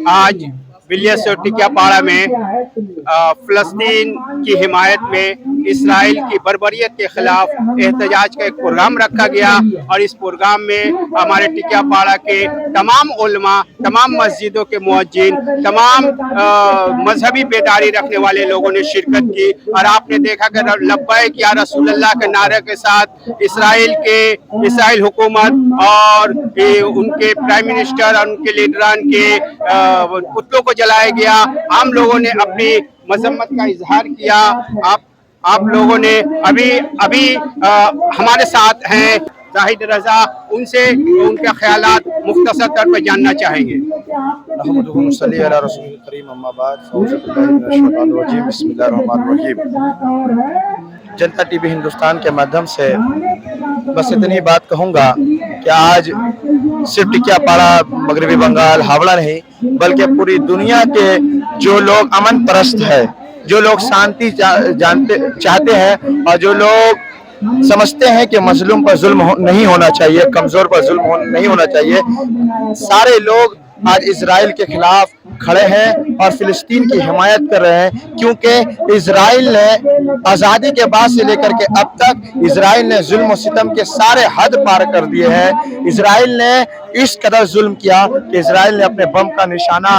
आज विलियर्स और टिकियापाड़ा में फ़लस्तीन की हिमायत में इसराइल की बर्बरियत के खिलाफ एहतजाज का एक प्रोग्राम रखा गया और इस प्रोग्राम में हमारे टिकियापाड़ा के तमाम उलमा, तमाम मस्जिदों के मुअज्जिन, तमाम मजहबी बेदारी रखने वाले लोगों ने शिरकत की और आपने देखा कि लब्बैक या रसूलल्लाह के नारे के साथ इसराइल हुकूमत और उनके प्राइम मिनिस्टर और उनके लीडरान के पुतलों को जलाया गया। हम लोगों ने अपनी मजम्मत का इजहार किया। आप लोगों ने अभी हमारे साथ हैं जाहिद रजा, उनसे उनके ख्यालात मुख्तसर तौर पर जानना चाहेंगे। जनता टीवी हिंदुस्तान के माध्यम से बस इतनी बात कहूँगा कि आज सिर्फ टिकियापाड़ा, मगरबी बंगाल, हावड़ा नहीं बल्कि पूरी दुनिया के जो लोग अमन परस्त है, जो लोग शांति चाहते हैं और जो लोग समझते हैं कि मजलूम पर जुल्म नहीं होना चाहिए, कमजोर पर जुल्म नहीं होना चाहिए, सारे लोग आज इजराइल के खिलाफ खड़े हैं और फिलिस्तीन की हिमायत कर रहे हैं। क्योंकि इजराइल ने आज़ादी के बाद से लेकर के अब तक इजराइल ने जुल्म और सितम के सारे हद पार कर दिए हैं। इजराइल ने इस कदर जुल्म किया कि इजराइल ने अपने बम का निशाना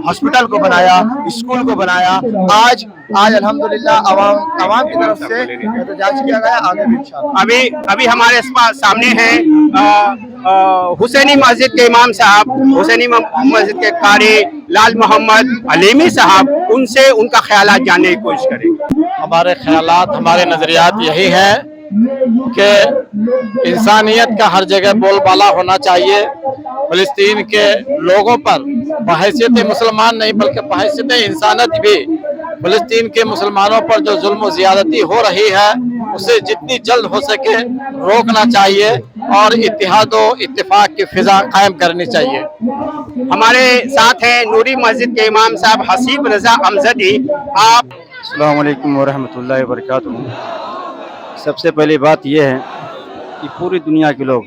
हॉस्पिटल को बनाया, स्कूल को बनाया। आज अल्हम्दुलिल्लाह अवाम की तरफ से एहतजाज किया गया। आगे भी इंशाअल्लाह। अभी हमारे सामने हैं हुसैनी मस्जिद के इमाम साहब, हुसैनी मस्जिद के कारी लाल मोहम्मद अलीमी साहब, उनसे उनका ख्यालात जानने की कोशिश करेंगे। हमारे ख्यालात, हमारे नजरियात यही है कि इंसानियत का हर जगह बोलबाला होना चाहिए। फिलिस्तीन के लोगों पर बहैसियत मुसलमान नहीं बल्कि बहैसियत इंसानियत भी फिलिस्तीन के मुसलमानों पर जो जुल्म ज़्यादती हो रही है उसे जितनी जल्द हो सके रोकना चाहिए और इत्तेहाद और इत्तेफाक की फिजा कायम करनी चाहिए। हमारे साथ हैं नूरी मस्जिद के इमाम साहब हसीब रजा अमजदी। आप अस्सलाम वालेकुम वरहमतुल्लाहि वबरकातुहू। सबसे पहली बात यह है कि पूरी दुनिया के लोग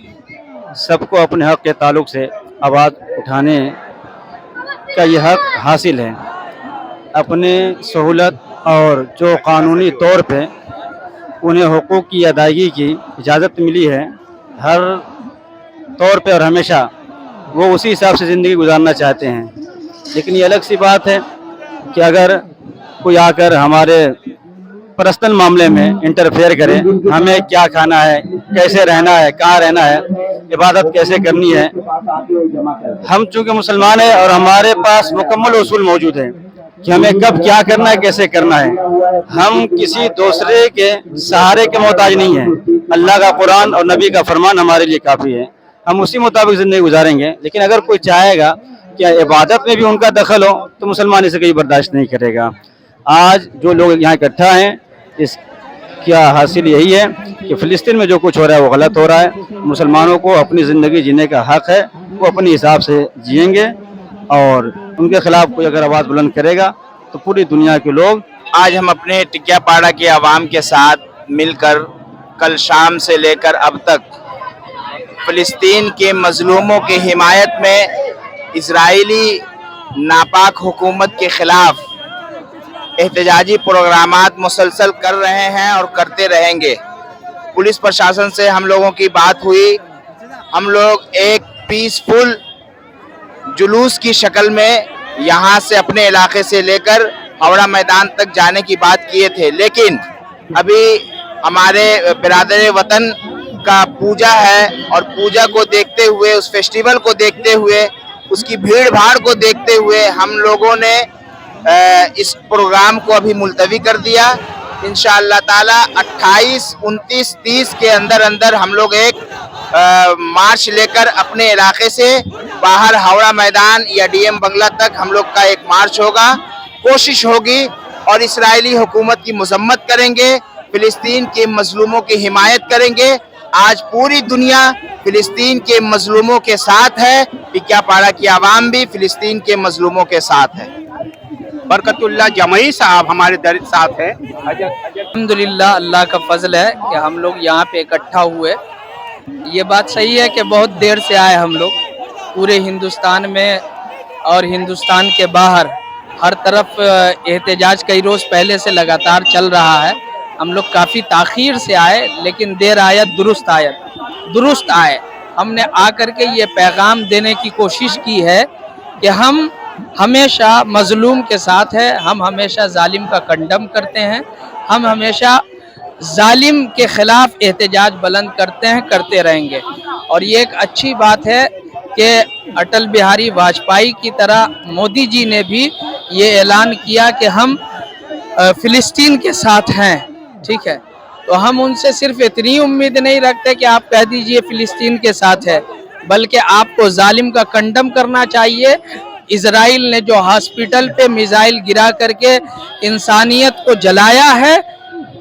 सबको अपने हक़ के ताल्लुक़ से आवाज़ उठाने का यह हक़ हासिल है। अपने सहूलत और जो क़ानूनी तौर पे उन्हें हुकूक़ की अदायगी की इजाज़त मिली है, हर तौर पे और हमेशा वो उसी हिसाब से ज़िंदगी गुजारना चाहते हैं। लेकिन ये अलग सी बात है कि अगर कोई आकर हमारे पर्सनल मामले में इंटरफेयर करे, हमें क्या खाना है, कैसे रहना है, कहाँ रहना है, इबादत कैसे करनी है, हम चूँकि मुसलमान हैं और हमारे पास मुकम्मल उसूल मौजूद है कि हमें कब क्या करना है, कैसे करना है। हम किसी दूसरे के सहारे के मोहताज नहीं हैं। अल्लाह का कुरान और नबी का फरमान हमारे लिए काफ़ी है, हम उसी मुताबिक ज़िंदगी गुजारेंगे। लेकिन अगर कोई चाहेगा कि इबादत में भी उनका दखल हो तो मुसलमान इसे कभी बर्दाश्त नहीं करेगा। आज जो लोग यहाँ इकट्ठा हैं, इसका हासिल यही है कि फ़िलिस्तीन में जो कुछ हो रहा है वो गलत हो रहा है। मुसलमानों को अपनी ज़िंदगी जीने का हक़ है, वो अपने हिसाब से जिएंगे और उनके खिलाफ कोई अगर आवाज़ बुलंद करेगा तो पूरी दुनिया के लोग। आज हम अपने टिकियापाड़ा के आवाम के साथ मिलकर कल शाम से लेकर अब तक फ़िलिस्तीन के मज़लूमों की हिमायत में इजराइली नापाक हुकूमत के ख़िलाफ़ एहतजाजी प्रोग्रामात मुसलसल कर रहे हैं और करते रहेंगे। पुलिस प्रशासन से हम लोगों की बात हुई, हम लोग एक पीसफुल जुलूस की शक्ल में यहाँ से अपने इलाके से लेकर हावड़ा मैदान तक जाने की बात किए थे, लेकिन अभी हमारे बिरादर वतन का पूजा है और पूजा को देखते हुए, उस फेस्टिवल को देखते हुए, उसकी भीड़ भाड़ को देखते हुए हम लोगों ने इस प्रोग्राम को अभी मुलतवी कर दिया। इंशाअल्लाह ताला 28, 29, 30 के अंदर हम लोग एक मार्च लेकर अपने इलाके से बाहर हावड़ा मैदान या डीएम बंगला तक हम लोग का एक मार्च होगा। कोशिश होगी और इस्राएली हुकूमत की मजम्मत करेंगे, फिलिस्तीन के मजलूमों की हिमायत करेंगे। आज पूरी दुनिया फिलिस्तीन के मजलूमों के साथ है, टिकियापाड़ा की आवाम भी फिलिस्तीन के मजलूमों के साथ है। बरकतुल्लाह जमई साहब हमारे साथ है। अल्हम्दुलिल्लाह, अल्लाह का फजल है कि हम लोग यहाँ पे इकट्ठा हुए। ये बात सही है कि बहुत देर से आए हम लोग पूरे हिंदुस्तान में और हिंदुस्तान के बाहर हर तरफ एहतजाज कई रोज़ पहले से लगातार चल रहा है। हम लोग काफ़ी ताख़ीर से आए, लेकिन देर आयत दुरुस्त आए। हमने आकर के ये पैगाम देने की कोशिश की है कि हम हमेशा मज़लूम के साथ है, हम हमेशा जालिम का कंडम करते हैं, हम हमेशा जालिम के ख़िलाफ़ एहतजाज बुलंद करते हैं, करते रहेंगे। और ये एक अच्छी बात है कि अटल बिहारी वाजपेयी की तरह मोदी जी ने भी ये ऐलान किया कि हम फ़िलिस्तीन के साथ हैं, ठीक है। तो हम उनसे सिर्फ इतनी उम्मीद नहीं रखते कि आप कह दीजिए फ़िलिस्तीन के साथ है, बल्कि आपको जालिम का कंडम करना चाहिए। इजराइल ने जो हॉस्पिटल पे मिसाइल गिरा करके इंसानियत को जलाया है,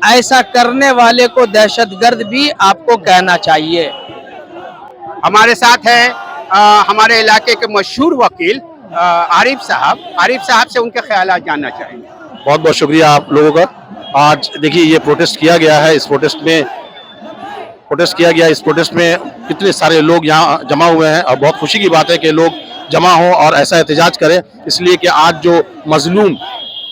ऐसा करने वाले को दहशतगर्द भी आपको कहना चाहिए। हमारे साथ है हमारे इलाके के मशहूर वकील आरिफ साहब से उनके ख्याल जानना चाहेंगे। बहुत बहुत शुक्रिया आप लोगों का। आज देखिए ये प्रोटेस्ट किया गया है, इस प्रोटेस्ट में कितने सारे लोग यहाँ जमा हुए हैं और बहुत खुशी की बात है कि लोग जमा हों और ऐसा एहतजाज करें, इसलिए कि आज जो मजलूम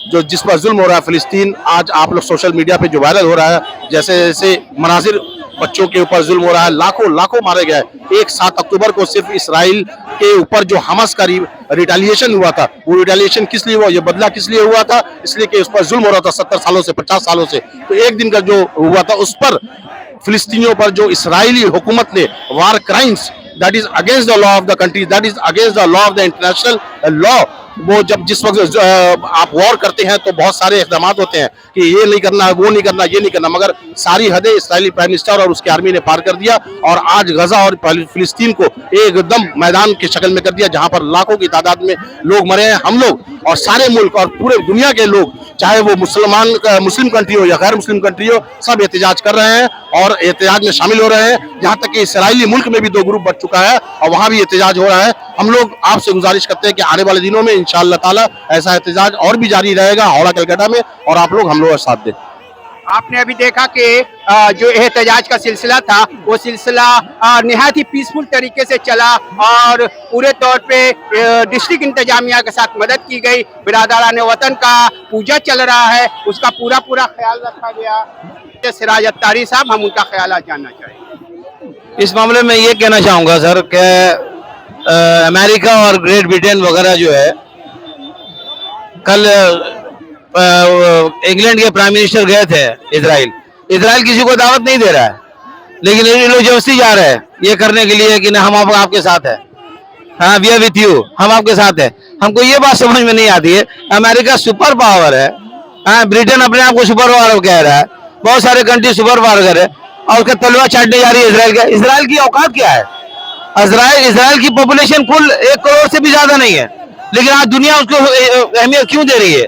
जो जिस पर जुल्म हो रहा है फ़िलिस्तीन, आज आप लोग सोशल मीडिया पे जो वायरल हो रहा है, जैसे जैसे मनाजिर बच्चों के ऊपर जुल्म हो रहा है, लाखों मारे गए। एक 7 अक्टूबर को सिर्फ इसराइल के ऊपर जो हमास का रिटेलिएशन हुआ था, वो रिटेलिएशन किस लिए हुआ, ये बदला किस लिए हुआ था, इसलिए कि उस पर जुल्म हो रहा था 70 सालों से 50 सालों से। तो एक दिन का जो हुआ था उस पर फिलिस्तीनियों पर जो इसराइली हुकूमत ने war crimes, that is against the law of the country, that is against the law of the international law. वो जब जिस वक्त आप वॉर करते हैं तो बहुत सारे इक़दाम होते हैं कि ये नहीं करना, वो नहीं करना, ये नहीं करना, मगर सारी हदें इसराइली प्राइम मिनिस्टर और उसकी आर्मी ने पार कर दिया और आज गजा और फिलिस्तीन को एकदम मैदान की शक्ल में कर दिया, जहां पर लाखों की तादाद में लोग मरे हैं। हम लोग और सारे मुल्क और पूरे दुनिया के लोग, चाहे वो मुस्लिम कंट्री हो या गैर मुस्लिम कंट्री हो, सब एहतजाज कर रहे हैं और एहतजाज में शामिल हो रहे हैं। यहाँ तक कि इसराइली मुल्क में भी 2 ग्रुप बढ़ चुका है और वहाँ भी एहतजाज हो रहा है। हम लोग आपसे गुजारिश करते हैं कि आने वाले दिनों में इंशाअल्लाह ताला ऐसा एहतजाज और भी जारी रहेगा हावड़ा कलकत्ता में, और आप लोग हम लोग का साथ दें। आपने अभी देखा कि जो एहतजाज का सिलसिला था वो सिलसिला निहायत ही पीसफुल तरीके से चला और पूरे तौर पे डिस्ट्रिक्ट इंतजामिया के साथ मदद की गई। बिरादरान वतन का पूजा चल रहा है, उसका पूरा ख्याल रखा गया। सिराज अत्तारी साहब, हम उनका ख्याल जानना चाहेंगे। इस मामले में ये कहना चाहूँगा सर कि अमेरिका और ग्रेट ब्रिटेन वगैरह जो है, कल इंग्लैंड के प्राइम मिनिस्टर गए थे इजराइल किसी को दावत नहीं दे रहा है, लेकिन ये लोग जबरदस्ती जा रहे हैं ये करने के लिए कि ना हम आपके साथ है, हाँ वी आर विथ यू, हम आपके साथ है। हमको ये बात समझ में नहीं आती है, अमेरिका सुपर पावर है, हाँ ब्रिटेन अपने आप को सुपर पावर कह रहा है, बहुत सारे कंट्री सुपर पावर है और उसका तलवार चाटने जा रही है इसराइल का। इसराइल की औकात क्या है? इसराइल की पॉपुलेशन कुल 1 करोड़ से भी ज्यादा नहीं है, लेकिन आज दुनिया उसको अहमियत क्यों दे रही है?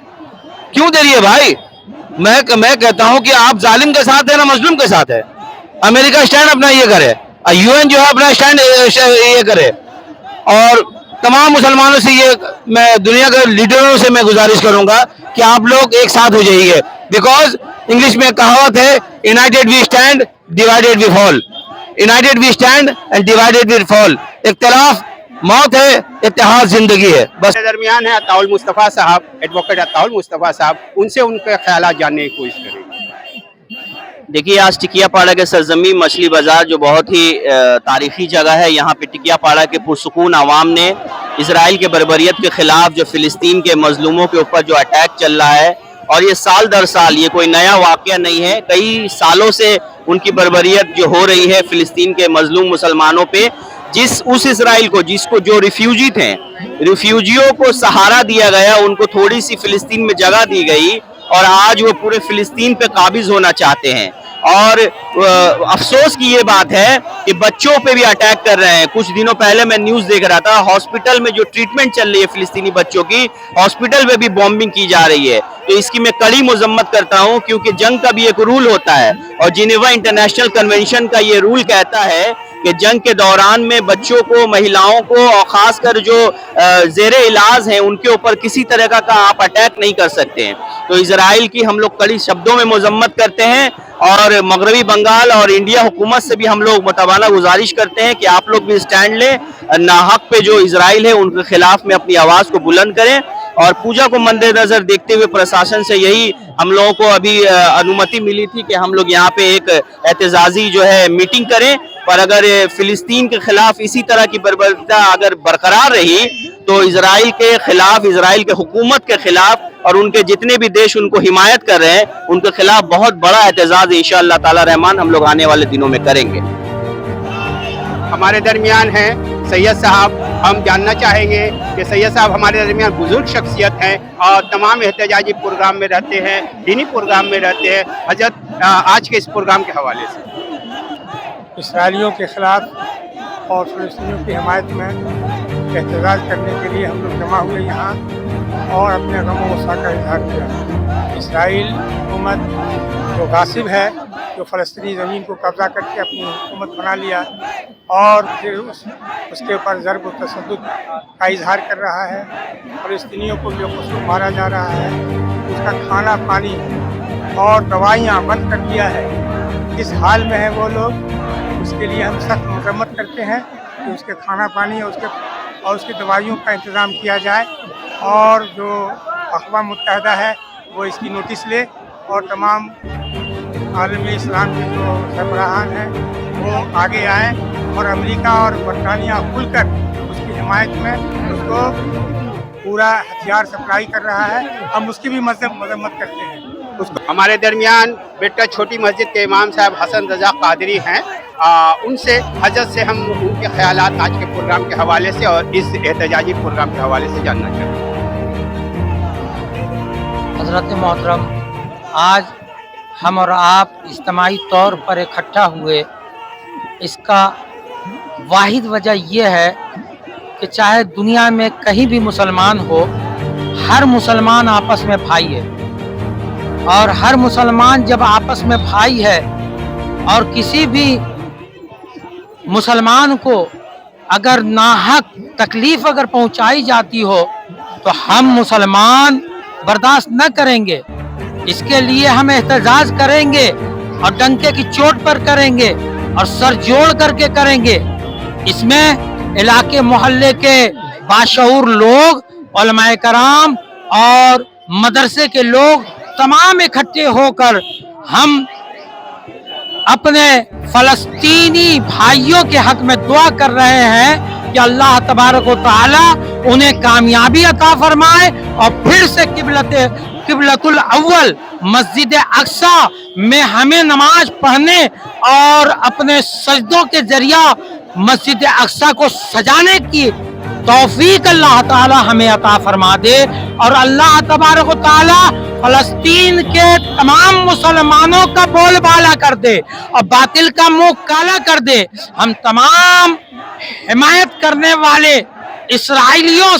क्यों दे रही है भाई? मैं कहता हूं कि आप जालिम के साथ है ना मजलूम के साथ है। अमेरिका स्टैंड अपना ये करे, यूएन जो है अपना स्टैंड ये करे, और तमाम मुसलमानों से ये, मैं दुनिया के लीडरों से मैं गुजारिश करूंगा कि आप लोग एक साथ हो जाइए, बिकॉज इंग्लिश में कहावत है, united we stand, divided we fall. United we stand and divided we fall. इख्तिलाफ मौत है, इत्तेहाद जिंदगी है। बस दरमियान है अताउल मुस्तफ़ा साहब, एडवोकेट अताउल मुस्तफ़ा साहब, उनसे उनके ख्याल जानने की कोशिश करेंगे। देखिए, आज टिकियापाड़ा के सरजमी मछली बाजार जो बहुत ही तारीखी जगह है, यहाँ पे टिकियापाड़ा के पुरसुकून आवाम ने इसराइल के बर्बरियत के खिलाफ जो फिलिस्तीन के मजलूमों के ऊपर जो अटैक चल रहा है, और ये साल दर साल, ये कोई नया वाक़या नहीं है, कई सालों से उनकी बर्बरियत जो हो रही है फिलिस्तीन के मजलूम मुसलमानों पे, उस इसराइल को जिसको जो रिफ्यूजी थे, रिफ्यूजियों को सहारा दिया गया, उनको थोड़ी सी फिलिस्तीन में जगह दी गई और आज वो पूरे फिलिस्तीन पे काबिज होना चाहते हैं। और अफसोस की ये बात है कि बच्चों पे भी अटैक कर रहे हैं। कुछ दिनों पहले मैं न्यूज़ देख रहा था, हॉस्पिटल में जो ट्रीटमेंट चल रही है फिलिस्तीनी बच्चों की, हॉस्पिटल में भी बॉम्बिंग की जा रही है। तो इसकी मैं कड़ी मजम्मत करता हूं, क्योंकि जंग का भी एक रूल होता है और जिनेवा इंटरनेशनल कन्वेंशन का ये रूल कहता है کہ جنگ کے دوران میں بچوں کو، مہیلاؤں کو اور خاص کر جو زیر علاج ہیں ان کے اوپر کسی طرح کا آپ اٹیک نہیں کر سکتے ہیں. تو اسرائیل کی ہم لوگ کڑی شبدوں میں مذمت کرتے ہیں اور مغربی بنگال اور انڈیا حکومت سے بھی ہم لوگ متبادل گزارش کرتے ہیں کہ آپ لوگ بھی سٹینڈ لیں، ناحق پہ جو اسرائیل ہے ان کے خلاف میں اپنی آواز کو بلند کریں. اور پوجا کو مد نظر دیکھتے ہوئے پرشاسن سے یہی ہم لوگوں کو ابھی انومتی ملی تھی کہ ہم لوگ یہاں پہ ایک احتجاجی جو ہے میٹنگ کریں. پر اگر فلسطین کے خلاف اسی طرح کی بربریت اگر برقرار رہی تو اسرائیل کے خلاف، اسرائیل کے حکومت کے خلاف اور ان کے جتنے بھی دیش ان کو حمایت کر رہے ہیں ان کے خلاف بہت بڑا احتجاج انشاءاللہ تعالی رحمان ہم لوگ آنے والے دنوں میں کریں گے. ہمارے درمیان ہیں سید صاحب. ہم جاننا چاہیں گے کہ سید صاحب ہمارے درمیان بزرگ شخصیت ہیں اور تمام احتجاجی پروگرام میں رہتے ہیں، دینی پروگرام میں رہتے ہیں. حضرت آج کے اس پروگرام کے حوالے سے اسرائیلیوں کے خلاف اور فلسطینیوں کی حمایت میں احتجاج کرنے کے لیے ہم لوگ جمع ہوئے یہاں اور اپنے غم و غصہ کا اظہار کیا. اسرائیل حکومت جو غاصب ہے، جو فلسطینی زمین کو قبضہ کر کے اپنی حکومت بنا لیا اور پھر اس کے اوپر ضرب و تشدد کا اظہار کر رہا ہے. فلسطینیوں کو بے قصور مارا جا رہا ہے، اس کا کھانا پانی اور دوائیاں بند کر دیا ہے. اس حال میں ہیں وہ لوگ. اس کے لیے ہم سخت مذمت کرتے ہیں کہ اس کے کھانا پانی اور اس کی دوائیوں کا انتظام کیا جائے اور جو اقوام متحدہ ہے وہ اس کی نوٹس لے اور تمام عالم اسلام کے جو سربراہان ہیں وہ آگے آئیں اور امریکہ اور برطانیہ کھل کر اس کی حمایت میں اس کو پورا ہتھیار سپلائی کر رہا ہے. ہم اس کی بھی مذمت کرتے ہیں. ہمارے درمیان بیٹا چھوٹی مسجد کے امام صاحب حسن رضا قادری ہیں. ان سے حضرت سے ہم ان کے خیالات آج کے پروگرام کے حوالے سے اور اس احتجاجی پروگرام کے حوالے سے جاننا چاہتے ہیں. حضرت محترم، آج ہم اور آپ اجتماعی طور پر اکٹھا ہوئے، اس کا واحد وجہ یہ ہے کہ چاہے دنیا میں کہیں بھی مسلمان ہو، ہر مسلمان آپس میں بھائی ہے اور ہر مسلمان جب آپس میں بھائی ہے اور کسی بھی مسلمان کو اگر ناحق تکلیف اگر پہنچائی جاتی ہو تو ہم مسلمان برداشت نہ کریں گے. اس کے لیے ہم احتجاج کریں گے اور ڈنکے کی چوٹ پر کریں گے اور سر جوڑ کر کے کریں گے. اس میں علاقے محلے کے باشعور لوگ، علماء کرام اور مدرسے کے لوگ تمام اکٹھے ہو کر ہم اپنے فلسطینی بھائیوں کے حق میں دعا کر رہے ہیں کہ اللہ تبارک و تعالی انہیں کامیابی عطا فرمائے اور پھر سے قبلۃ الاول مسجد اقصی میں ہمیں نماز پڑھنے اور اپنے سجدوں کے ذریعہ مسجد اقصی کو سجانے کی توفیق اللہ تعالی ہمیں عطا فرما دے اور اللہ تبارک و تعالی فلسطین کے تمام مسلمانوں کا بول بالا کر دے اور باطل کا منہ کالا کر دے. ہم تمام حمایت کرنے والے اسرائیلیوں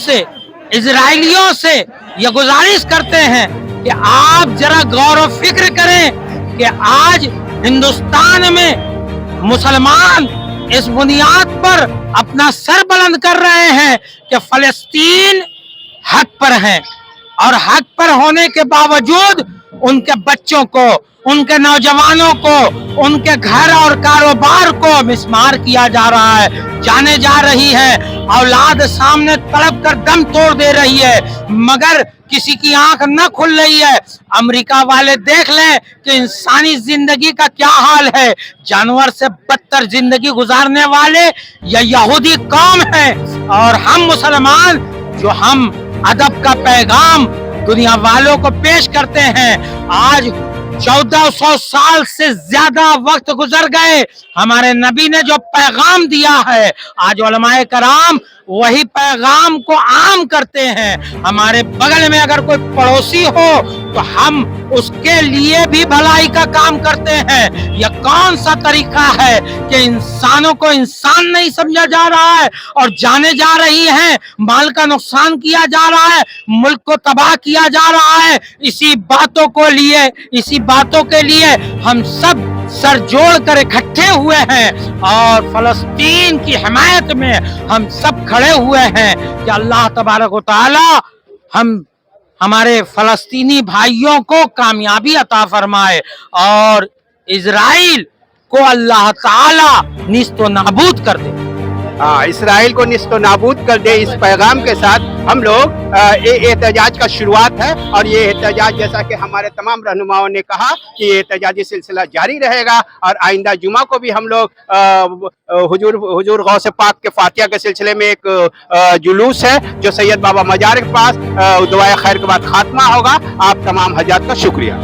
سے یہ گزارش کرتے ہیں کہ آپ ذرا غور و فکر کریں کہ آج ہندوستان میں مسلمان اس بنیاد پر اپنا سر بلند کر رہے ہیں کہ فلسطین حق پر ہے اور حق پر ہونے کے باوجود ان کے بچوں کو، ان کے نوجوانوں کو، ان کے گھر اور کاروبار کو مسمار کیا جا رہا ہے، جانے جا رہی ہے، اولاد سامنے تڑپ کر دم توڑ دے رہی ہے مگر کسی کی آنکھ نہ کھل رہی ہے. امریکہ والے دیکھ لیں کہ انسانی زندگی کا کیا حال ہے. جانور سے بدتر زندگی گزارنے والے یا یہودی قوم ہیں اور ہم مسلمان جو ہم ادب کا پیغام دنیا والوں کو پیش کرتے ہیں. آج 1400 سال سے زیادہ وقت گزر گئے، ہمارے نبی نے جو پیغام دیا ہے آج علماء کرام وہی پیغام کو عام کرتے ہیں. ہمارے بغل میں اگر کوئی پڑوسی ہو تو ہم اس کے لیے بھی بھلائی کا کام کرتے ہیں. یہ کون سا طریقہ ہے کہ انسانوں کو انسان نہیں سمجھا جا رہا ہے اور جانے جا رہی ہیں، مال کا نقصان کیا جا رہا ہے، ملک کو تباہ کیا جا رہا ہے. اسی باتوں کے لیے ہم سب सर जोड़ कर इकट्ठे हुए हैं और फलस्तीन की हिमायत में हम सब खड़े हुए हैं कि अल्लाह तबारक व तआला हमारे फलस्तीनी भाइयों को कामयाबी अता फरमाए और इजराइल को अल्लाह ताला निस्तो नाबूद कर दे। इसराइल को निस्तो नाबूद कर दे, इस पैगाम के साथ हम लोग एहतजाज का शुरुआत है। और ये एहतजाज, जैसा कि हमारे तमाम रहनुमाओं ने कहा कि ये एहतजाजी सिलसिला जारी रहेगा और आइंदा जुमा को भी हम लोग हुजूर गौसे पाक के फातिहा के सिलसिले में एक जुलूस है जो सैयद बाबा मजार के पास दुआए खैर के बाद खात्मा होगा। आप तमाम हजरात का शुक्रिया।